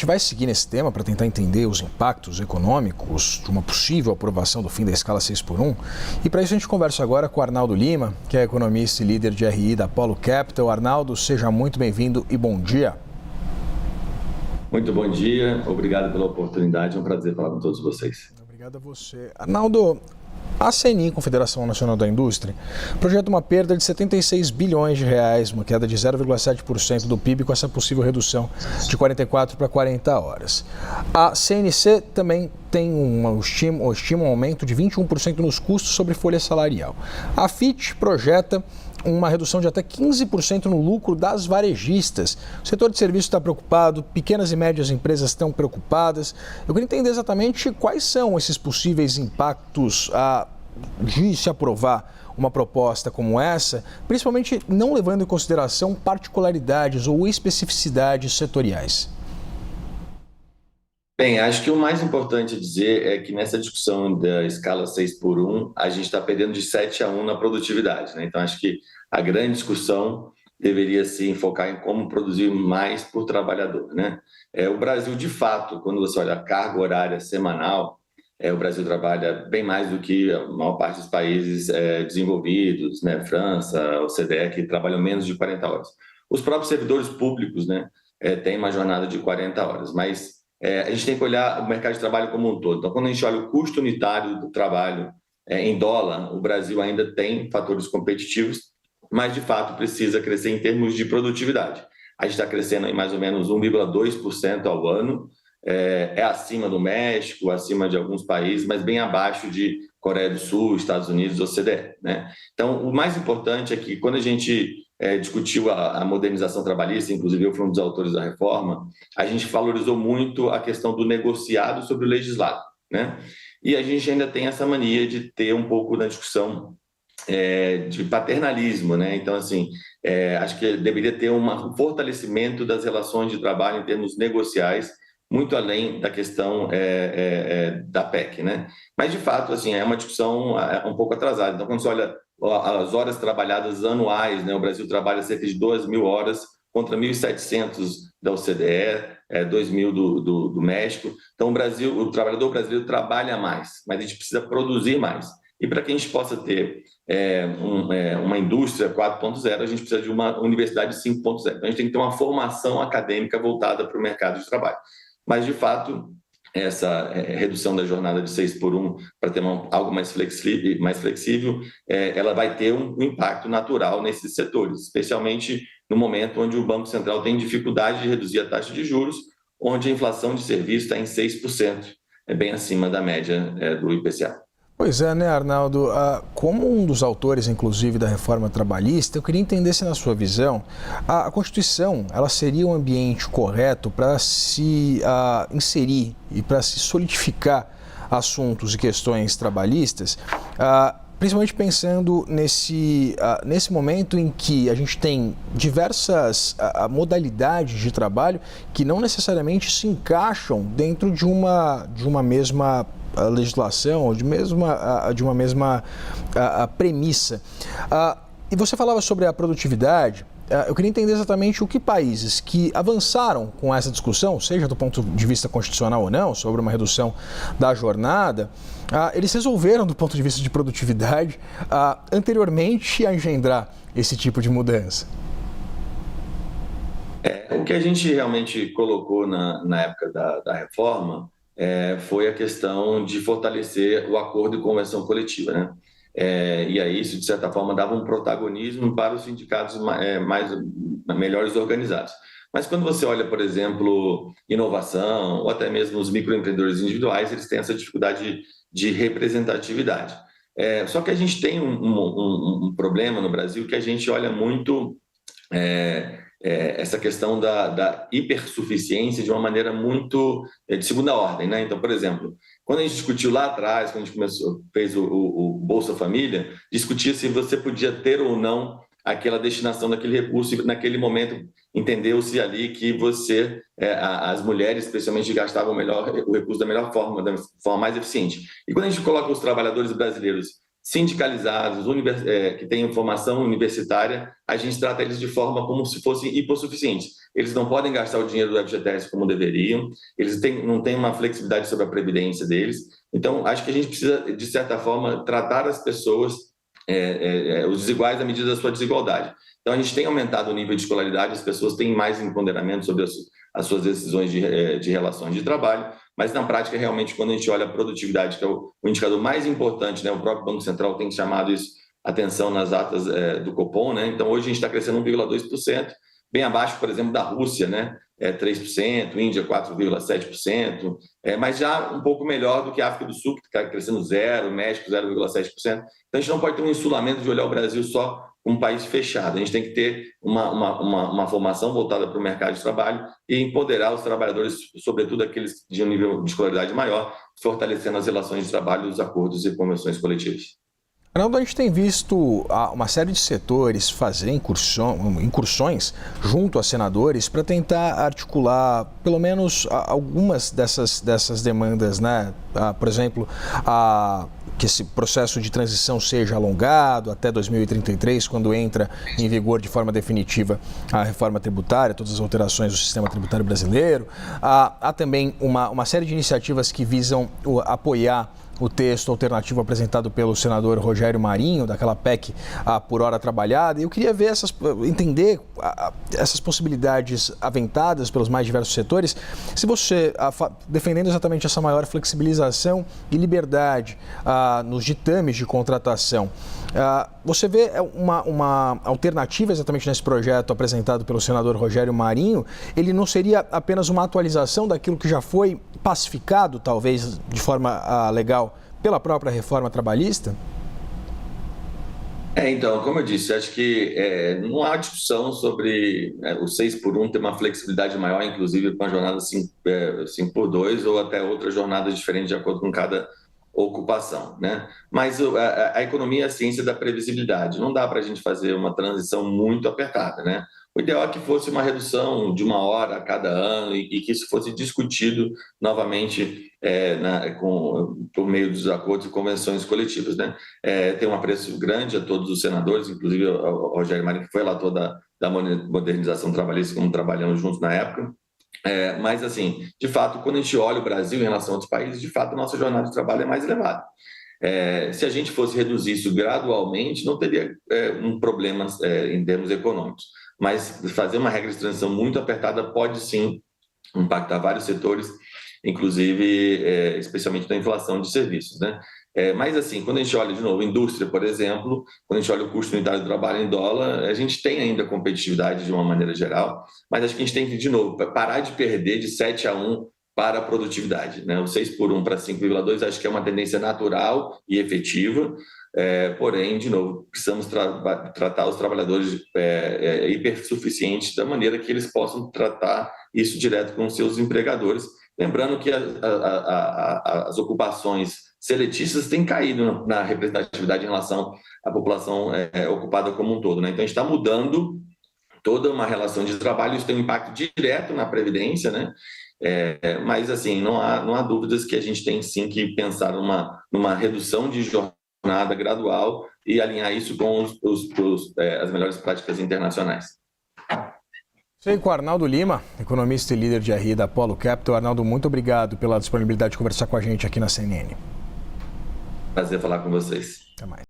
vai seguir nesse tema para tentar entender os impactos econômicos de uma possível aprovação do fim da escala 6x1. E para isso a gente conversa agora com o Arnaldo Lima, que é economista e líder de RI da Apollo Capital. Arnaldo, seja muito bem-vindo e bom dia. Muito bom dia, obrigado pela oportunidade, é um prazer falar com todos vocês. Obrigado a você. Arnaldo, a CNI, Confederação Nacional da Indústria, projeta uma perda de 76 bilhões de reais, uma queda de 0,7% do PIB com essa possível redução de 44 para 40 horas. A CNC também tem estima um aumento de 21% nos custos sobre folha salarial. A FIT projeta uma redução de até 15% no lucro das varejistas. O setor de serviços está preocupado, pequenas e médias empresas estão preocupadas. Eu queria entender exatamente quais são esses possíveis impactos de se aprovar uma proposta como essa, principalmente não levando em consideração particularidades ou especificidades setoriais. Bem, acho que o mais importante a dizer é que nessa discussão da escala 6x1, a gente está perdendo de 7-1 na produtividade, né? Então, acho que a grande discussão deveria se enfocar em como produzir mais por trabalhador, né? O Brasil, de fato, quando você olha a carga horária semanal, o Brasil trabalha bem mais do que a maior parte dos países desenvolvidos, né? França, OCDE, que trabalham menos de 40 horas. Os próprios servidores públicos, né, têm uma jornada de 40 horas, mas a gente tem que olhar o mercado de trabalho como um todo. Então, quando a gente olha o custo unitário do trabalho em dólar, o Brasil ainda tem fatores competitivos, mas, de fato, precisa crescer em termos de produtividade. A gente está crescendo em mais ou menos 1,2% ao ano, é acima do México, acima de alguns países, mas bem abaixo de Coreia do Sul, Estados Unidos, OCDE, né? Então, o mais importante é que, quando a gente discutiu a modernização trabalhista, inclusive eu fui um dos autores da reforma, a gente valorizou muito a questão do negociado sobre o legislado, né? E a gente ainda tem essa mania de ter um pouco da discussão de paternalismo, né? Então, assim, acho que deveria ter um fortalecimento das relações de trabalho em termos negociais, muito além da questão da PEC, né? Mas, de fato, assim, é uma discussão um pouco atrasada. Então, quando você olha as horas trabalhadas anuais, né? O Brasil trabalha cerca de 2.000 horas contra 1.700 da OCDE, 2.000 do México. Então, o trabalhador brasileiro trabalha mais, mas a gente precisa produzir mais. E para que a gente possa ter uma indústria 4.0, a gente precisa de uma universidade 5.0. Então, a gente tem que ter uma formação acadêmica voltada para o mercado de trabalho. Mas, de fato, essa redução da jornada de 6x1 para ter algo mais flexível, ela vai ter um impacto natural nesses setores, especialmente no momento onde o Banco Central tem dificuldade de reduzir a taxa de juros, onde a inflação de serviços está em 6%, bem acima da média do IPCA. Pois é, né, Arnaldo? Como um dos autores, inclusive, da reforma trabalhista, eu queria entender se, na sua visão, a Constituição ela seria um ambiente correto para se inserir e para se solidificar assuntos e questões trabalhistas, principalmente pensando nesse momento em que a gente tem diversas modalidades de trabalho que não necessariamente se encaixam dentro de uma mesma legislação ou de uma mesma premissa. E você falava sobre a produtividade. Eu queria entender exatamente o que países que avançaram com essa discussão, seja do ponto de vista constitucional ou não, sobre uma redução da jornada, eles resolveram, do ponto de vista de produtividade, anteriormente a engendrar esse tipo de mudança. O que a gente realmente colocou na época da reforma foi a questão de fortalecer o acordo e convenção coletiva, né? E aí isso, de certa forma, dava um protagonismo para os sindicatos melhores organizados. Mas quando você olha, por exemplo, inovação ou até mesmo os microempreendedores individuais, eles têm essa dificuldade de representatividade. Só que a gente tem um problema no Brasil que a gente olha muito essa questão da hipersuficiência de uma maneira muito de segunda ordem, né? Então, por exemplo, quando a gente discutiu lá atrás, quando a gente fez o Bolsa Família, discutia se você podia ter ou não aquela destinação daquele recurso, e naquele momento entendeu-se ali que as mulheres, especialmente, gastavam o recurso da melhor forma, da forma mais eficiente. E quando a gente coloca os trabalhadores brasileiros sindicalizados, que têm formação universitária, a gente trata eles de forma como se fossem hipossuficientes. Eles não podem gastar o dinheiro do FGTS como deveriam, eles não têm uma flexibilidade sobre a previdência deles. Então, acho que a gente precisa, de certa forma, tratar as pessoas, os desiguais à medida da sua desigualdade. Então, a gente tem aumentado o nível de escolaridade, as pessoas têm mais empoderamento sobre as suas decisões de relações de trabalho, mas na prática, realmente, quando a gente olha a produtividade, que é o indicador mais importante, né, o próprio Banco Central tem chamado isso atenção nas atas do Copom, né? Então, hoje a gente está crescendo 1,2%, bem abaixo, por exemplo, da Rússia, né? 3%, Índia 4,7%, mas já um pouco melhor do que a África do Sul, que está crescendo 0%, México 0,7%. Então, a gente não pode ter um insulamento de olhar o Brasil só como um país fechado. A gente tem que ter uma formação voltada para o mercado de trabalho e empoderar os trabalhadores, sobretudo aqueles de um nível de escolaridade maior, fortalecendo as relações de trabalho, os acordos e convenções coletivas. Arnaldo, a gente tem visto uma série de setores fazer incursões junto a senadores para tentar articular pelo menos algumas dessas demandas, né? Por exemplo, que esse processo de transição seja alongado até 2033, quando entra em vigor de forma definitiva a reforma tributária, todas as alterações do sistema tributário brasileiro. Há também uma série de iniciativas que visam apoiar o texto alternativo apresentado pelo senador Rogério Marinho, daquela PEC por hora trabalhada. Eu queria ver entender essas possibilidades aventadas pelos mais diversos setores. Se você, defendendo exatamente essa maior flexibilização e liberdade nos ditames de contratação, você vê uma alternativa exatamente nesse projeto apresentado pelo senador Rogério Marinho? Ele não seria apenas uma atualização daquilo que já foi pacificado, talvez de forma legal, pela própria reforma trabalhista? Então, como eu disse, acho que não há discussão sobre o 6x1 ter uma flexibilidade maior, inclusive com a jornada 5x2 ou até outras jornadas diferentes de acordo com cada ocupação, né? Mas a economia é a ciência da previsibilidade. Não dá para a gente fazer uma transição muito apertada, né? O ideal é que fosse uma redução de 1 hora a cada ano e que isso fosse discutido novamente por meio dos acordos e convenções coletivas, né? Tem um apreço grande a todos os senadores, inclusive ao Rogério Marinho, que foi relator da modernização trabalhista, como trabalhamos juntos na época. Mas, assim, de fato, quando a gente olha o Brasil em relação a outros países, de fato, a nossa jornada de trabalho é mais elevada. Se a gente fosse reduzir isso gradualmente, não teria um problema em termos econômicos. Mas fazer uma regra de transição muito apertada pode, sim, impactar vários setores, inclusive, especialmente na inflação de serviços, né? Mas, assim, quando a gente olha, de novo, indústria, por exemplo, quando a gente olha o custo unitário do trabalho em dólar, a gente tem ainda competitividade de uma maneira geral, mas acho que a gente tem que, de novo, parar de perder de 7-1 para a produtividade, né? O 6x1 para 5,2 acho que é uma tendência natural e efetiva, porém, de novo, precisamos tratar os trabalhadores hipersuficientes da maneira que eles possam tratar isso direto com seus empregadores. Lembrando que as ocupações seletistas têm caído na representatividade em relação à população ocupada como um todo, né? Então, a gente está mudando toda uma relação de trabalho, isso tem um impacto direto na Previdência, né? Mas, assim, não há dúvidas que a gente tem, sim, que pensar numa redução de jornada gradual e alinhar isso com as melhores práticas internacionais. Sei com o Arnaldo Lima, economista e líder de RI da Polo Capital. Arnaldo, muito obrigado pela disponibilidade de conversar com a gente aqui na CNN. Prazer falar com vocês. Até mais.